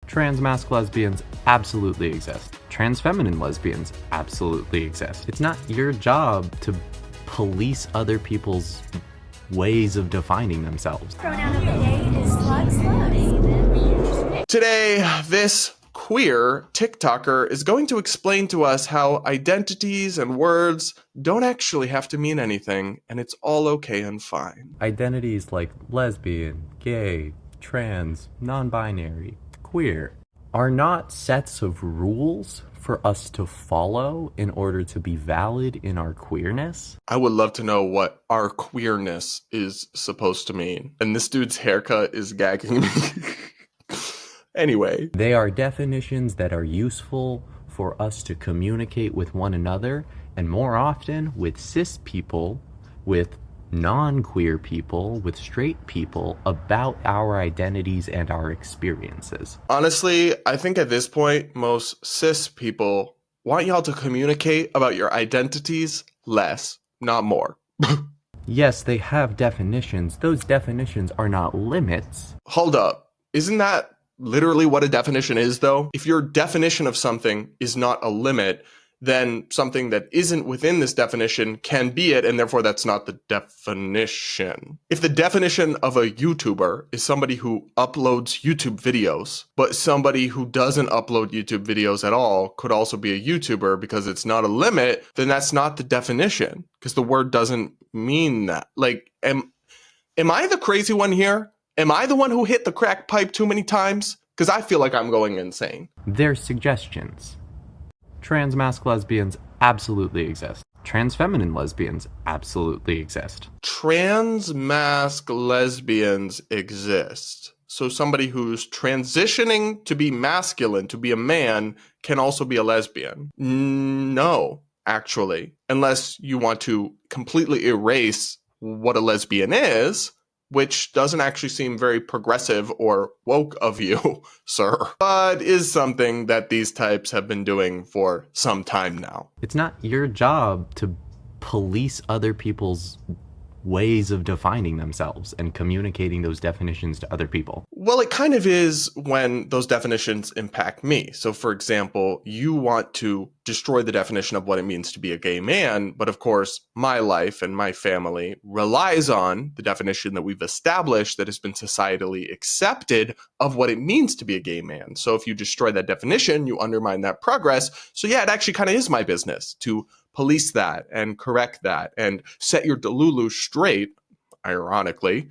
Trans-masc lesbians absolutely exist. Trans-feminine lesbians absolutely exist. It's not your job to police other people's ways of defining themselves. Pronoun of the day is slugs. Today, this queer TikToker is going to explain to us how identities and words don't actually have to mean anything, and it's all okay and fine. Identities like lesbian, gay, trans, non-binary, queer are not sets of rules for us to follow in order to be valid in our queerness. I would love to know what our queerness is supposed to mean. And this dude's haircut is gagging me. Anyway. They are definitions that are useful for us to communicate with one another, and more often with cis people, with non-queer people, with straight people, about our identities and our experiences. Honestly, I think at this point, most cis people want y'all to communicate about your identities less, not more. Yes, they have definitions. Those definitions are not limits. Hold up. Isn't that literally what a definition is, though? If your definition of something is not a limit, then something that isn't within this definition can be it, and therefore that's not the definition. If the definition of a YouTuber is somebody who uploads YouTube videos, but somebody who doesn't upload YouTube videos at all could also be a YouTuber because it's not a limit, then that's not the definition, because the word doesn't mean that. Like, am I the crazy one here? Am I the one who hit the crack pipe too many times? Because I feel like I'm going insane. They're suggestions. Trans-masc lesbians absolutely exist. Trans-feminine lesbians absolutely exist. Trans-masc lesbians exist. So somebody who's transitioning to be masculine, to be a man, can also be a lesbian. No, actually. Unless you want to completely erase what a lesbian is, which doesn't actually seem very progressive or woke of you, sir, but is something that these types have been doing for some time now. It's not your job to police other people's ways of defining themselves and communicating those definitions to other people. Well, it kind of is when those definitions impact me. So, for example, you want to destroy the definition of what it means to be a gay man, but of course, my life and my family relies on the definition that we've established that has been societally accepted of what it means to be a gay man. So if you destroy that definition, you undermine that progress. So yeah, it actually kind of is my business to police that and correct that and set your delulu straight, ironically.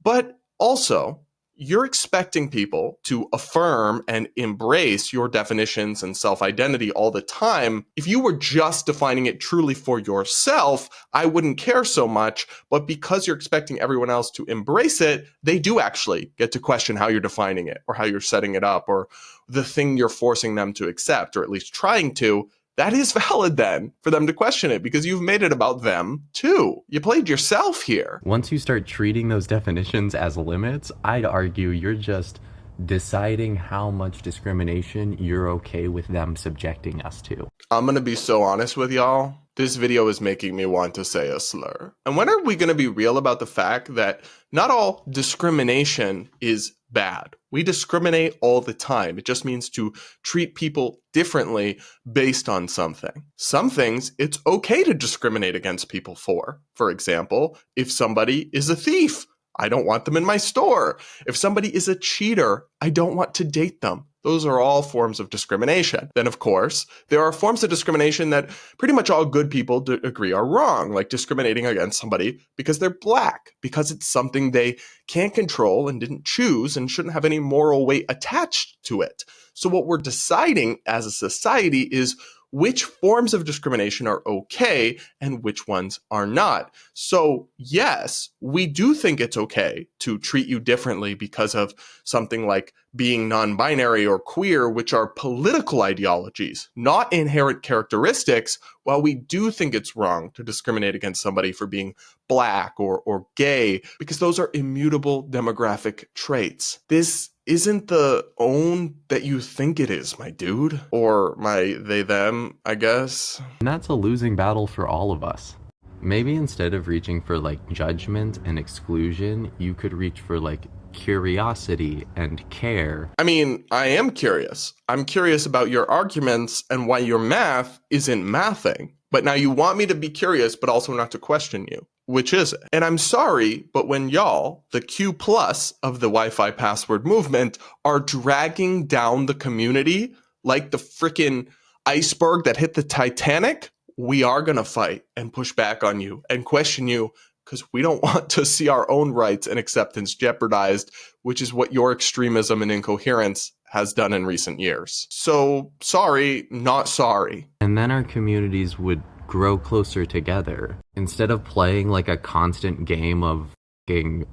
But also, you're expecting people to affirm and embrace your definitions and self-identity all the time. If you were just defining it truly for yourself, I wouldn't care so much. But because you're expecting everyone else to embrace it, they do actually get to question how you're defining it or how you're setting it up or the thing you're forcing them to accept, or at least trying to. That is valid then for them to question it because you've made it about them too. You played yourself here. Once you start treating those definitions as limits, I'd argue you're just deciding how much discrimination you're okay with them subjecting us to. I'm gonna be so honest with y'all. This video is making me want to say a slur. And when are we gonna be real about the fact that not all discrimination is bad? We discriminate all the time. It just means to treat people differently based on something. Some things it's okay to discriminate against people for. For example, if somebody is a thief, I don't want them in my store. If somebody is a cheater, I don't want to date them. Those are all forms of discrimination. Then, of course, there are forms of discrimination that pretty much all good people agree are wrong, like discriminating against somebody because they're black, because it's something they can't control and didn't choose and shouldn't have any moral weight attached to it. So what we're deciding as a society is which forms of discrimination are okay and which ones are not. So yes, we do think it's okay to treat you differently because of something like being non-binary or queer, which are political ideologies, not inherent characteristics, while we do think it's wrong to discriminate against somebody for being black or gay, because those are immutable demographic traits. This isn't the own that you think it is, my dude. Or my they, them, I guess. And that's a losing battle for all of us. Maybe instead of reaching for like judgment and exclusion, you could reach for like curiosity and care. I mean, I am curious. I'm curious about your arguments and why your math isn't mathing. But now you want me to be curious, but also not to question you. Which is it? And I'm sorry, but when y'all, the Q plus of the Wi-Fi password movement, are dragging down the community like the freaking iceberg that hit the Titanic, we are going to fight and push back on you and question you, because we don't want to see our own rights and acceptance jeopardized, which is what your extremism and incoherence has done in recent years. So sorry, not sorry. And then our communities would grow closer together. Instead of playing like a constant game of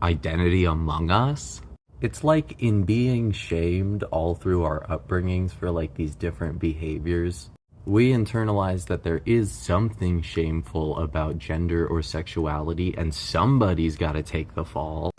identity among us, it's like in being shamed all through our upbringings for like these different behaviors, we internalize that there is something shameful about gender or sexuality, and somebody's got to take the fall.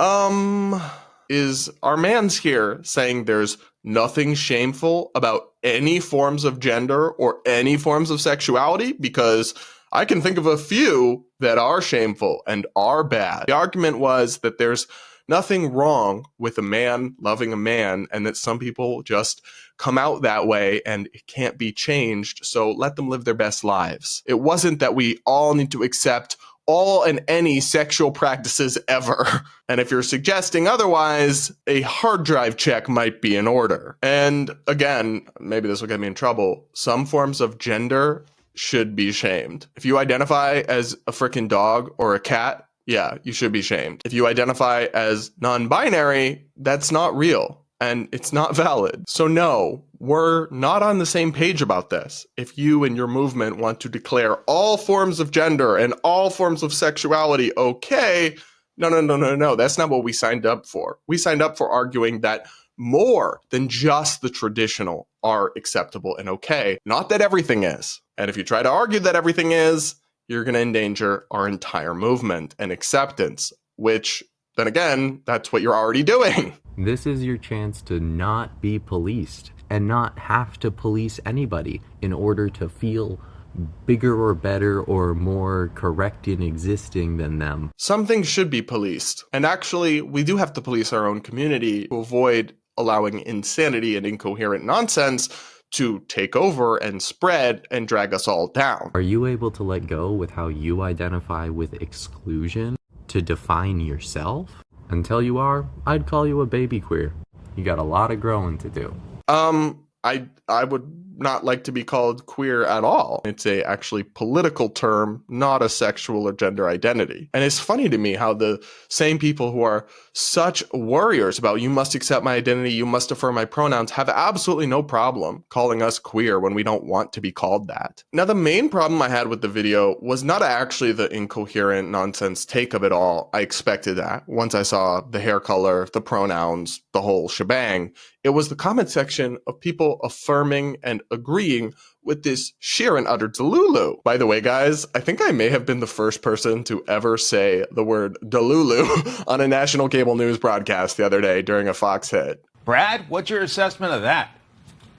Is our man's here saying there's nothing shameful about any forms of gender or any forms of sexuality? Because I can think of a few that are shameful and are bad. The argument was that there's nothing wrong with a man loving a man, and that some people just come out that way and it can't be changed, so let them live their best lives. It wasn't that we all need to accept all and any sexual practices ever. And if you're suggesting otherwise, a hard drive check might be in order. And again, maybe this will get me in trouble, some forms of gender should be shamed. If you identify as a freaking dog or a cat, yeah, you should be shamed. If you identify as non-binary, that's not real and it's not valid. So no, we're not on the same page about this. If you and your movement want to declare all forms of gender and all forms of sexuality okay, no. That's not what we signed up for. We signed up for arguing that more than just the traditional are acceptable and okay, not that everything is. And if you try to argue that everything is, you're going to endanger our entire movement and acceptance, which, then again, that's what you're already doing. This is your chance to not be policed and not have to police anybody in order to feel bigger or better or more correct in existing than them. Some things should be policed. And actually, we do have to police our own community to avoid allowing insanity and incoherent nonsense to take over and spread and drag us all down. Are you able to let go with how you identify with exclusion to define yourself? Until you are, I'd call you a baby queer. You got a lot of growing to do. I would not like to be called queer at all. It's a actually political term, not a sexual or gender identity. And it's funny to me how the same people who are such warriors about you must accept my identity, you must affirm my pronouns, have absolutely no problem calling us queer when we don't want to be called that. Now, the main problem I had with the video was not actually the incoherent nonsense take of it all. I expected that once I saw the hair color, the pronouns, the whole shebang. It was the comment section of people affirming and agreeing with this sheer and utter delulu. By the way, guys, I think I may have been the first person to ever say the word delulu on a national cable news broadcast the other day during a Fox hit. Brad, what's your assessment of that?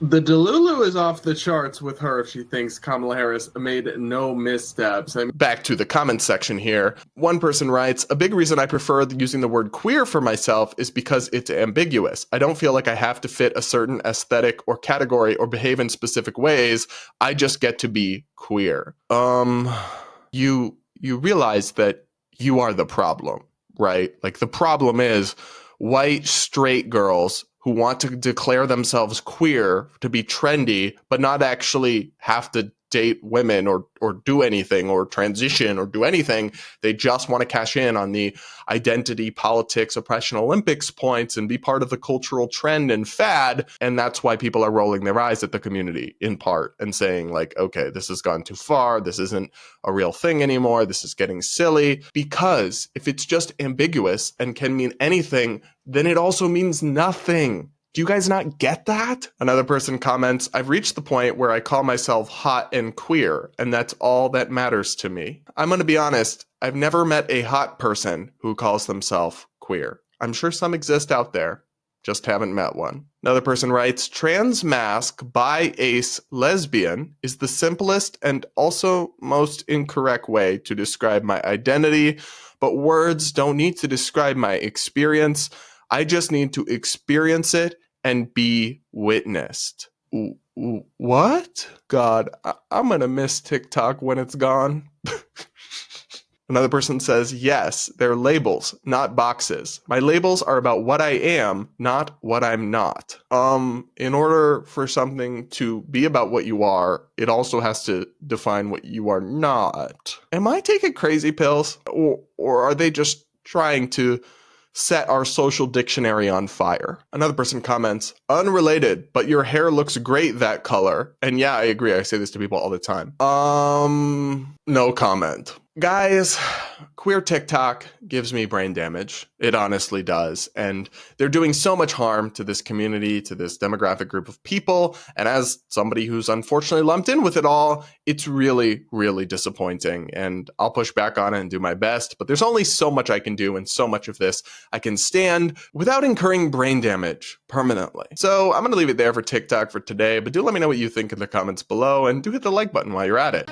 The delulu is off the charts with her if she thinks Kamala Harris made no missteps. Back to the comments section here. One person writes, a big reason I prefer using the word queer for myself is because it's ambiguous. I don't feel like I have to fit a certain aesthetic or category or behave in specific ways. I just get to be queer. You realize that you are the problem, right? Like the problem is white straight girls who want to declare themselves queer to be trendy, but not actually have to date women or do anything or transition or do anything. They just want to cash in on the identity, politics, oppression, Olympics points and be part of the cultural trend and fad. And that's why people are rolling their eyes at the community in part and saying like, okay, this has gone too far. This isn't a real thing anymore. This is getting silly. Because if it's just ambiguous and can mean anything, then it also means nothing. Do you guys not get that? Another person comments, I've reached the point where I call myself hot and queer, and that's all that matters to me. I'm going to be honest, I've never met a hot person who calls themselves queer. I'm sure some exist out there, just haven't met one. Another person writes, trans mask, bi, ace, lesbian is the simplest and also most incorrect way to describe my identity, but words don't need to describe my experience. I just need to experience it and be witnessed. What? God, I'm gonna miss TikTok when it's gone. Another person says, yes, they're labels, not boxes. My labels are about what I am, not what I'm not. In order for something to be about what you are, it also has to define what you are not. Am I taking crazy pills? Or are they just trying to set our social dictionary on fire? Another person comments, unrelated, but your hair looks great that color. And yeah, I agree. I say this to people all the time. No comment. Guys, queer TikTok gives me brain damage. It honestly does. And they're doing so much harm to this community, to this demographic group of people. And as somebody who's unfortunately lumped in with it all, it's really, really disappointing. And I'll push back on it and do my best. But there's only so much I can do and so much of this I can stand without incurring brain damage permanently. So I'm going to leave it there for TikTok for today. But do let me know what you think in the comments below. And do hit the like button while you're at it.